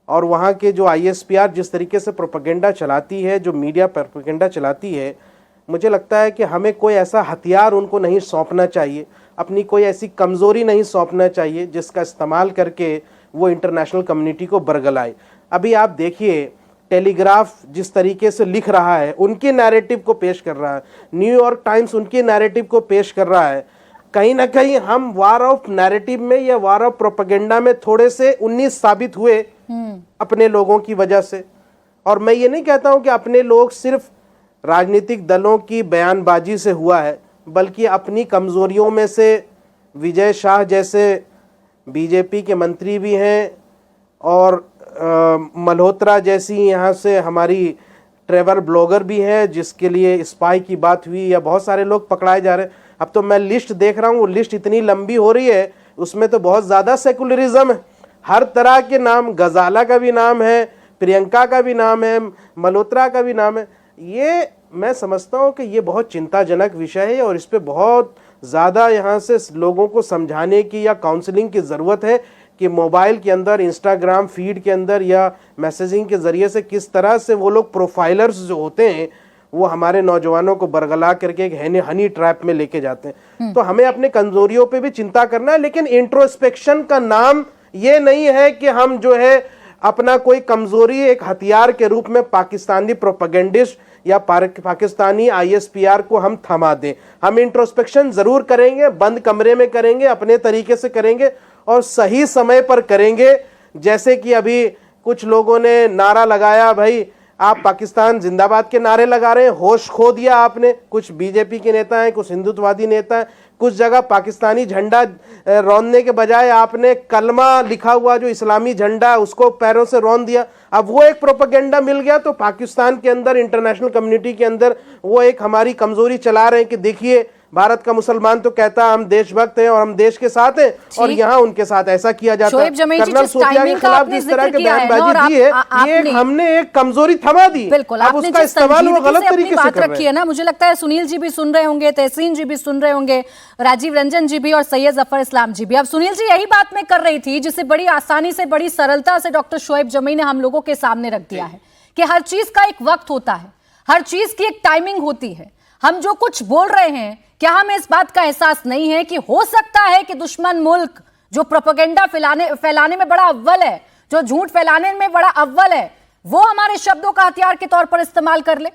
और वहाँ के जो ISPR जिस तरीके से प्रोपेगेंडा चलाती है, जो मीडिया प्रोपेगेंडा चलाती है, मुझे लगता है कि हमें कोई ऐसा हथियार उनको नहीं सौंपना चाहिए, अपनी कोई ऐसी कमज़ोरी नहीं सौंपना चाहिए जिसका इस्तेमाल करके वो इंटरनेशनल कम्युनिटी को बरगलाए। अभी आप देखिए टेलीग्राफ जिस तरीके से लिख रहा है, उनके नैरेटिव को पेश कर रहा है, न्यूयॉर्क टाइम्स उनके नैरेटिव को पेश कर रहा है। कहीं ना कहीं हम वार ऑफ नैरेटिव में या वार ऑफ प्रोपेगेंडा में थोड़े से 19 साबित हुए अपने लोगों की वजह से। और मैं ये नहीं कहता हूं कि अपने लोग सिर्फ राजनीतिक दलों की बयानबाजी से हुआ है, बल्कि अपनी कमजोरियों में से विजय शाह जैसे बीजेपी के मंत्री भी हैं और मल्होत्रा जैसी यहाँ से हमारी ट्रैवल ब्लॉगर भी है जिसके लिए स्पाई की बात हुई, या बहुत सारे लोग पकड़ाए जा रहे हैं। अब तो मैं लिस्ट देख रहा हूँ, वो लिस्ट इतनी लंबी हो रही है, उसमें तो बहुत ज़्यादा सेकुलरिज्म है, हर तरह के नाम, गजाला का भी नाम है, प्रियंका का भी नाम है, मल्होत्रा का भी नाम है। ये मैं समझता हूँ कि ये बहुत चिंताजनक विषय है और इस पर बहुत ज़्यादा यहाँ से लोगों को समझाने की या काउंसलिंग की ज़रूरत है कि मोबाइल के अंदर, इंस्टाग्राम फीड के अंदर या मैसेजिंग के ज़रिए से किस तरह से वो लोग प्रोफाइलर्स जो होते हैं वो हमारे नौजवानों को बरगला करके एक हनी ट्रैप में लेके जाते हैं। तो हमें अपने कमजोरियों पे भी चिंता करना है, लेकिन इंट्रोस्पेक्शन का नाम ये नहीं है कि हम जो है अपना कोई कमजोरी एक हथियार के रूप में पाकिस्तानी प्रोपेगेंडिस्ट या पाकिस्तानी ISPR को हम थमा दें। हम इंट्रोस्पेक्शन जरूर करेंगे, बंद कमरे में करेंगे, अपने तरीके से करेंगे और सही समय पर करेंगे। जैसे कि अभी कुछ लोगों ने नारा लगाया, भाई आप पाकिस्तान जिंदाबाद के नारे लगा रहे हैं, होश खो दिया आपने। कुछ बीजेपी के नेता हैं, कुछ हिंदुत्ववादी नेता हैं, कुछ जगह पाकिस्तानी झंडा रौंदने के बजाय आपने कलमा लिखा हुआ जो इस्लामी झंडा उसको पैरों से रौंद दिया। अब वो एक प्रोपेगेंडा मिल गया, तो पाकिस्तान के अंदर, इंटरनेशनल कम्युनिटी के अंदर वो एक हमारी कमजोरी चला रहे हैं कि देखिए भारत का मुसलमान तो कहता है हम देशभक्त हैं और हम देश के साथ हैं, और यहाँ उनके साथ ऐसा किया जाता है। कर्नल सोफिया के खिलाफ जिस तरह की बयानबाजी दी है, ये हमने एक कमजोरी थमा दी। बिल्कुल, अब उसका इस्तेमाल वो गलत तरीके से कर रहे हैं ना। मुझे लगता है सुनील जी भी सुन रहे होंगे, तहसीन जी भी सुन रहे होंगे, राजीव रंजन जी भी और सैयद जफर इस्लाम जी भी। अब सुनील जी यही बात मैं कर रही थी जिसे बड़ी आसानी से, बड़ी सरलता से डॉक्टर शोएब जमी ने हम लोगों के सामने रख दिया है कि हर चीज का एक वक्त होता है, हर चीज की एक टाइमिंग होती है। हम जो कुछ बोल रहे हैं, क्या हमें इस बात का एहसास नहीं है कि हो सकता है कि दुश्मन मुल्क जो प्रोपेगेंडा फैलाने में बड़ा अव्वल है, जो झूठ फैलाने में बड़ा अव्वल है, वो हमारे शब्दों का हथियार के तौर पर इस्तेमाल कर ले?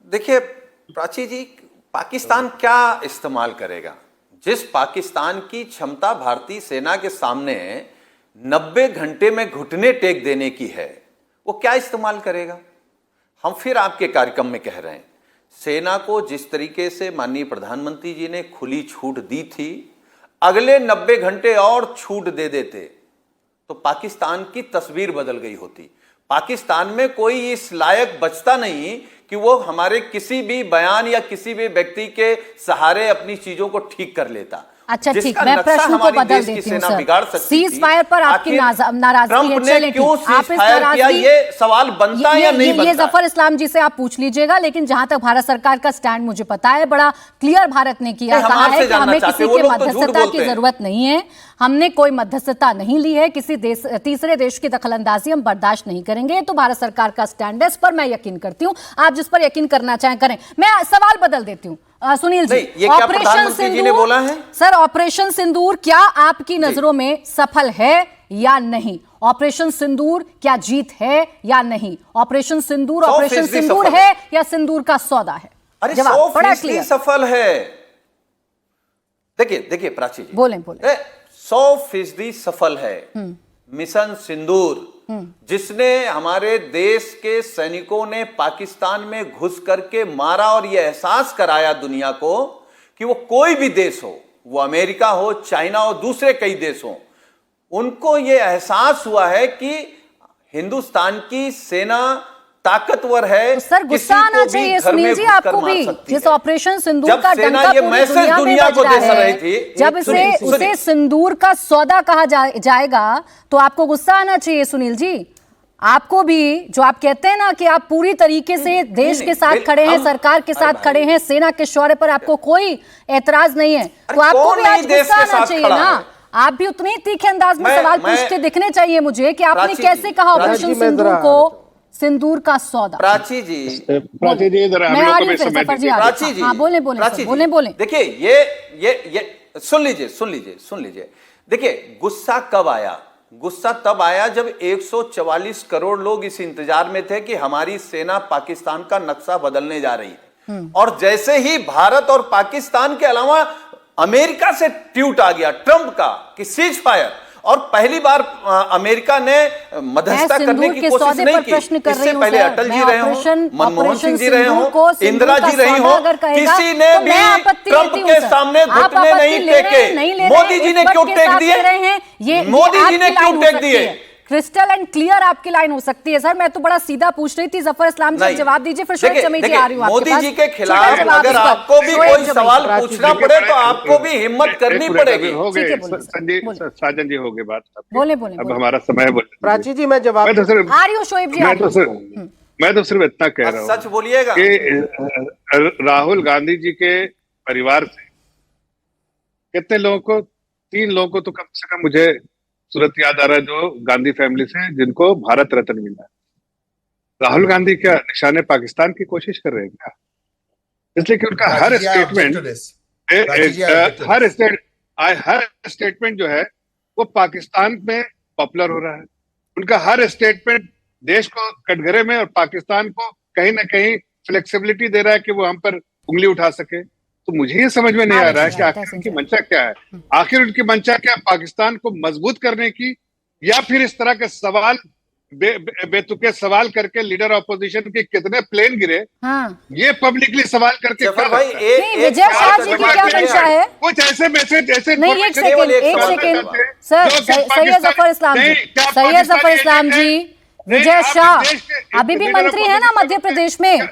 देखिए प्राची जी, पाकिस्तान क्या इस्तेमाल करेगा? जिस पाकिस्तान की क्षमता भारतीय सेना के सामने 90 घंटे में घुटने टेक देने की है, वो क्या इस्तेमाल करेगा? हम फिर आपके कार्यक्रम में कह रहे हैं, सेना को जिस तरीके से माननीय प्रधानमंत्री जी ने खुली छूट दी थी, अगले 90 घंटे और छूट दे देते तो पाकिस्तान की तस्वीर बदल गई होती। पाकिस्तान में कोई इस लायक बचता नहीं कि वो हमारे किसी भी बयान या किसी भी व्यक्ति के सहारे अपनी चीजों को ठीक कर लेता। अच्छा ठीक, मैं प्रश्न को बदल देती हूँ सर। सीज फायर पर आपकी नाराजगी है, चलें ठीक, आप इस नाराजगी, ये सवाल बनता है या नहीं बनता? ये जफर इस्लाम जी से आप पूछ लीजिएगा, लेकिन जहां तक भारत सरकार का स्टैंड मुझे पता है, बड़ा क्लियर भारत ने किया, कहा है कि हमें किसी के मध्यस्थता की जरूरत नहीं है, हमने कोई मध्यस्थता नहीं ली है, किसी तीसरे देश की दखलंदाजी हम बर्दाश्त नहीं करेंगे। तो भारत सरकार का स्टैंड है, इस पर मैं यकीन करती हूं, आप जिस पर यकीन करना चाहें करें। मैं सवाल बदल देती हूं सुनील जी, ये क्या प्रधानमंत्री जी ने बोला है? सर, ऑपरेशन सिंदूर क्या आपकी नजरों में सफल है या नहीं? ऑपरेशन सिंदूर क्या जीत है या नहीं? ऑपरेशन सिंदूर है या सिंदूर का सौदा है? अरे 100% सफल है। देखिए प्राची जी, बोले 100% सफल है मिशन सिंदूर, जिसने हमारे देश के सैनिकों ने पाकिस्तान में घुस करके मारा और यह एहसास कराया दुनिया को कि वो कोई भी देश हो, वो अमेरिका हो, चाइना हो, दूसरे कई देश हो, उनको यह एहसास हुआ है कि हिंदुस्तान की सेना ताकतवर है, तो सर गुस्सा किसी आना को भी चाहिए घर में सुनील जी घुसकर आपको मार भी, सकती जिस है। ऑपरेशन सिंदूर जब का सेना डंका ये पूरी मैसेज दुनिया में दुनिया बज को रहा दे रही है, थी, जब इसे सिंदूर का सौदा कहा जाएगा तो आपको गुस्सा आना चाहिए सुनील जी। आपको भी, जो आप कहते हैं ना कि आप पूरी तरीके से देश के साथ खड़े हैं, सरकार के साथ खड़े हैं, सेना के शौर्य पर आपको कोई एतराज नहीं है, तो आपको भी आज गुस्सा आना चाहिए ना। आप भी उतने ही तीखे अंदाज में सवाल पूछते दिखने चाहिए मुझे कि आपने कैसे कहा ऑपरेशन सिंदूर को सिंदूर का सौदा। प्राची जी जरा हम मैं लोग आ को रही भी हूँ फिर, समय सफर जी दीजिए। आ रही हैं। प्राची जी, हाँ बोले बोले। देखिए ये सुन लीजिए। देखिए गुस्सा कब आया? गुस्सा तब आया जब 144 करोड़ लोग इस इंतजार में थे कि हमारी सेना पाकिस्तान का नक्शा बदलने जा रही है, और जैसे ही भारत और पाकिस्तान के अलावा अमेरिका से ट्वीट आ गया ट्रंप का कि सीज फायर, और पहली बार अमेरिका ने मध्यस्थता करने की कोशिश नहीं की। इससे पहले अटल जी रहे हों, मनमोहन सिंह जी रहे हों, इंदिरा जी रही हों, किसी ने भी ट्रंप के सामने घुटने नहीं टेके। मोदी जी ने क्यों टेक दिए? मोदी जी ने क्यों टेक दिए? क्रिस्टल एंड क्लियर आपकी लाइन हो सकती है सर। मैं तो बड़ा सीधा पूछ रही थी, जफर इस्लाम जी जवाब दीजिए, फिर शोएब जमी जी आ रही हूं आपके मोदी पास। जी के खिलाफ अगर आपको भी कोई सवाल पूछना पड़े तो आपको भी हिम्मत करनी पड़ेगी। हो ठीक है, गए बोलिए, संजय साजन जी, हो गई बात। बोले अब हमारा समय है। प्राची जी मैं जवाब मैं तो सिर्फ आ रही हूँ शोएब जी, मैं तो सिर्फ इतना कह रहा हूँ सच बोलिएगा कि राहुल गांधी जी के परिवार से कितने लोगों को, 3 लोगों को तो कम से कम मुझे सूरत याद आ रहा है, जो गांधी फैमिली से जिनको भारत रत्न मिला। राहुल गांधी क्या निशाने पाकिस्तान की कोशिश कर रहे हैं क्या? इसलिए कि उनका हर स्टेटमेंट जो है वो पाकिस्तान में पॉपुलर हो रहा है। उनका हर स्टेटमेंट देश को कटघरे में और पाकिस्तान को कहीं ना कहीं फ्लेक्सिबिलिटी दे रहा है कि वो हम पर उंगली उठा सके। तो मुझे ये समझ में नहीं आ रहा है कि आखिर उनकी मंशा क्या है। आखिर उनकी मंशा क्या, पाकिस्तान को मजबूत करने की, या फिर इस तरह के सवाल बेतुके सवाल करके लीडर ऑपोजिशन के कितने प्लेन गिरे, ये पब्लिकली सवाल करके विजय शाह जी की क्या मंशा है? कुछ ऐसे मैसेज जैसे नहीं, एक सेकंड सर, सैयद जफर इस्लाम जी, विजय शाह अभी भी मंत्री है ना मध्य प्रदेश में,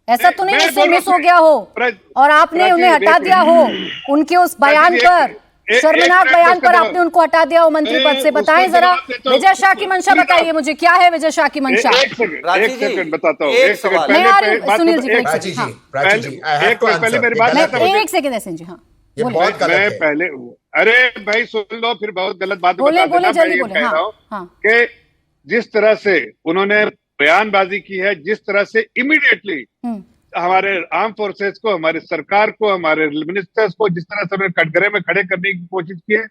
ऐसा तो नहीं इससे मिस हो गया हो और आपने उन्हें हटा दिया हो उनके उस बयान पर, शर्मनाक बयान पर आपने उनको हटा दिया हो मंत्री पद से। बताएं जरा विजय शाह की मंशा, बताइए मुझे क्या है विजय शाह की मंशा? एक सेकंड बताता हूँ, एक सेकंड मैं आ रही हूँ सुनील जी, पहले मेरी बात, एक सेकंड ऐसे जी, हाँ मैं पहले, अरे भाई सुन लो, फिर बहुत गलत बात बोले जल्दी बोले कि जिस तरह से उन्होंने बयानबाजी की है, जिस तरह से इमीडिएटली हमारे आर्म फोर्सेस को, हमारी सरकार को, हमारे मिनिस्टर्स को जिस तरह से उन्होंने कटघरे में खड़े करने की कोशिश की है,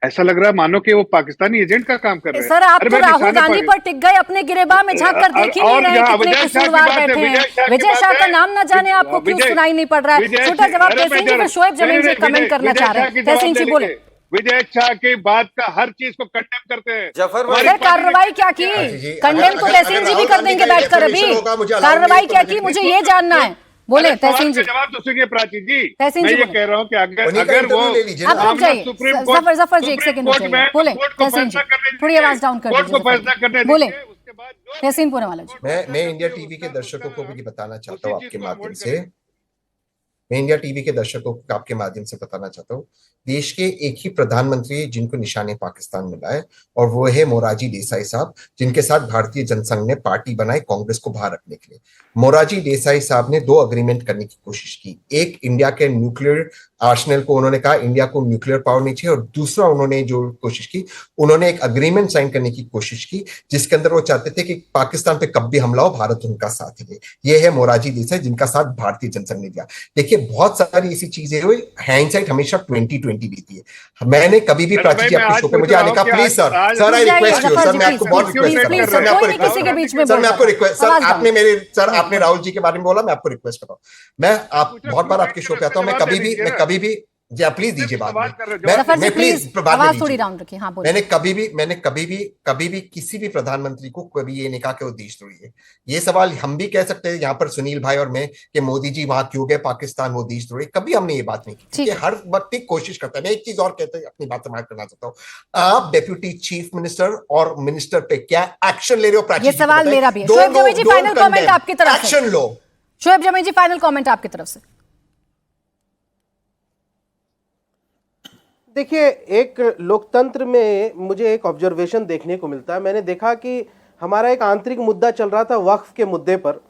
ऐसा लग रहा है मानो कि वो पाकिस्तानी एजेंट का काम कर रहे हैं। सर आप तो राहुल गांधी पर टिक गए, अपने गिरेबान में झांक कर देख ही नहीं रहे कितने कसूरवार बैठे हैं। विजय शाह का नाम न जाने आपको क्यों सुनाई नहीं पड़ रहा है? छोटा जवाब तहसीन जी, फिर शोएब जमीन जी कमेंट करना चाह रहे हैं। तहसीन जी बोले। विजय शाह की बात का हर चीज को कंडेम करते हैं। सर कार्रवाई क्या की? कंडेम तो तहसीन जी भी कर देंगे बैठकर, अभी कार्रवाई क्या की मुझे ये जानना है। बोले तहसीन जी, जवाब तो सुनिए प्राची जी। तहसीन जी मैं ये कह रहा हूँ कि अगर वो आप रुक जाइए, जफर जी एक सेकंड रुकिए। बोले तहसीन जी, थोड़ी आवाज डाउन कर दीजिए। बोले तहसीन पूनावाला जी। मैं इंडिया टीवी के दर्शकों को भी बताना चाहता हूँ आपके माध्यम से, मैं इंडिया टीवी के दर्शकों को आपके माध्यम से बताना चाहता हूँ, देश के एक ही प्रधानमंत्री जिनको निशाने पाकिस्तान मिला है और वो है मोरारजी देसाई साहब, जिनके साथ भारतीय जनसंघ ने पार्टी बनाई कांग्रेस को बाहर रखने के लिए। मोरारजी देसाई साहब ने 2 अग्रीमेंट करने की कोशिश की। एक, इंडिया के न्यूक्लियर आर्सेनल को उन्होंने कहा इंडिया को न्यूक्लियर पावर नहीं चाहिए, और दूसरा उन्होंने जो कोशिश की, उन्होंने एक अग्रीमेंट साइन करने की कोशिश की जिसके अंदर वो चाहते थे कि पाकिस्तान पे कब भी हमला हो भारत उनका साथ दे। ये है मोरारजी देसाई जिनका साथ भारतीय जनसंघ ने दिया। देखिए बहुत सारी ऐसी चीजें हुई, हाइंडसाइट हमेशा 2020 बीती है। मैंने कभी भी प्राची जी आपके शो पे मुझे आने का, please sir I request you sir, मैं आपको बहुत रिक्वेस्ट कर रहा हूं, सर मैं आपको रिक्वेस्ट, सर आपने मेरे, सर आपने राहुल जी के बारे में बोला, मैं आपको रिक्वेस्ट कर रहा हूं, मैं आप बहुत बार आपके शो पे आता हूं, मैं कभी भी जी आप प्लीज दीजिए बात सवाल कर रहे हो, मैं जफर जी मैं प्लीज प्लीज बात आवाज में थोड़ी दीजिए। डाउन रखिए। हाँ बोलिए। मैंने कभी भी किसी भी प्रधानमंत्री को कभी ये नहीं कहा कि वो देशद्रोही है। ये सवाल हम भी कह सकते हैं यहाँ पर सुनील भाई और मैं कि मोदी जी वहां क्यों गए पाकिस्तान, वो देशद्रोही, कभी हमने ये बात नहीं की ठीक क्योंकि है। हर वक्त ही कोशिश करता है। मैं एक चीज और कहते अपनी बात समाप्त करना चाहता हूँ। आप डेप्यूटी चीफ मिनिस्टर और मिनिस्टर पे क्या एक्शन ले रहे हो? प्राची ये जी को सवाल बताइए। मेरा भी है। Don't शोएब जमी जी, don't फाइनल कमेंट condemn, आपकी तरफ से। एक्शन लो। शोएब जमी जी, फाइनल कमेंट आपकी तरफ से। देखिए, एक लोकतंत्र में मुझे एक ऑब्जर्वेशन देखने को मिलता है। मैंने देखा कि हमारा एक आंतरिक मुद्दा चल रहा था वक्फ के मुद्दे पर,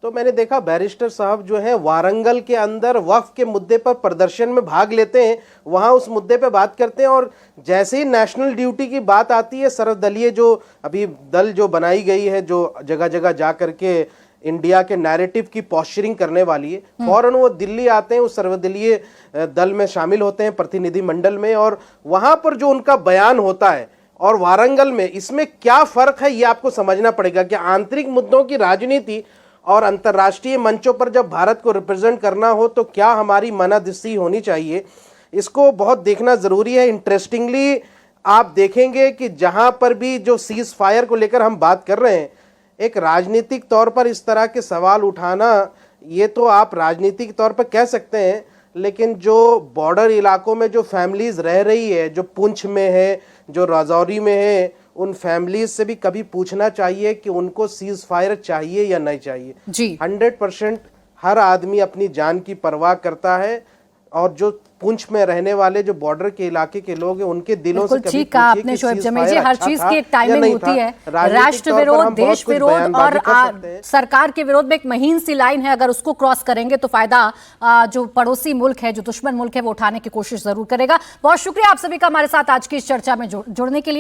तो मैंने देखा बैरिस्टर साहब जो हैं वारंगल के अंदर वक्फ के मुद्दे पर प्रदर्शन में भाग लेते हैं, वहाँ उस मुद्दे पे बात करते हैं, और जैसे ही नेशनल ड्यूटी की बात आती है, सर्वदलीय जो अभी दल जो बनाई गई है, जो जगह जगह जा करके इंडिया के नैरेटिव की पॉस्चरिंग करने वाली है, फौरन वो दिल्ली आते हैं, उस सर्वदलीय दल में शामिल होते हैं, प्रतिनिधि मंडल में, और वहां पर जो उनका बयान होता है और वारंगल में, इसमें क्या फर्क है ये आपको समझना पड़ेगा कि आंतरिक मुद्दों की राजनीति और अंतर्राष्ट्रीय मंचों पर जब भारत को रिप्रेजेंट करना हो तो क्या हमारी मनादिशी होनी चाहिए, इसको बहुत देखना जरूरी है। इंटरेस्टिंगली आप देखेंगे कि जहां पर भी जो सीज फायर को लेकर हम बात कर रहे हैं, एक राजनीतिक तौर पर इस तरह के सवाल उठाना, ये तो आप राजनीतिक तौर पर कह सकते हैं, लेकिन जो बॉर्डर इलाकों में जो फैमिलीज रह रही है, जो पुंछ में है, जो राजौरी में है, उन फैमिलीज से भी कभी पूछना चाहिए कि उनको सीज फायर चाहिए या नहीं चाहिए। जी 100% हर आदमी अपनी जान की परवाह करता है, और जो पुंछ में रहने वाले जो बॉर्डर के इलाके के लोग हैं, उनके दिलों से बिल्कुल कभी ठीक कहा पूछिए आपने कि शोएब जमी ceasefire जी। हर अच्छा चीज था की एक या टाइमिंग नहीं होती था। है। राजनीतिक राष्ट्र तौर पर विरोध, हम बहुत देश कुछ विरोध बयानबाजी और कर सकते हैं। सरकार के विरोध में एक महीन सी लाइन है, अगर उसको क्रॉस करेंगे तो फायदा जो पड़ोसी मुल्क है, जो दुश्मन मुल्क है, वो उठाने की कोशिश जरूर करेगा। बहुत शुक्रिया आप सभी का हमारे साथ आज की इस चर्चा में जुड़ने के लिए।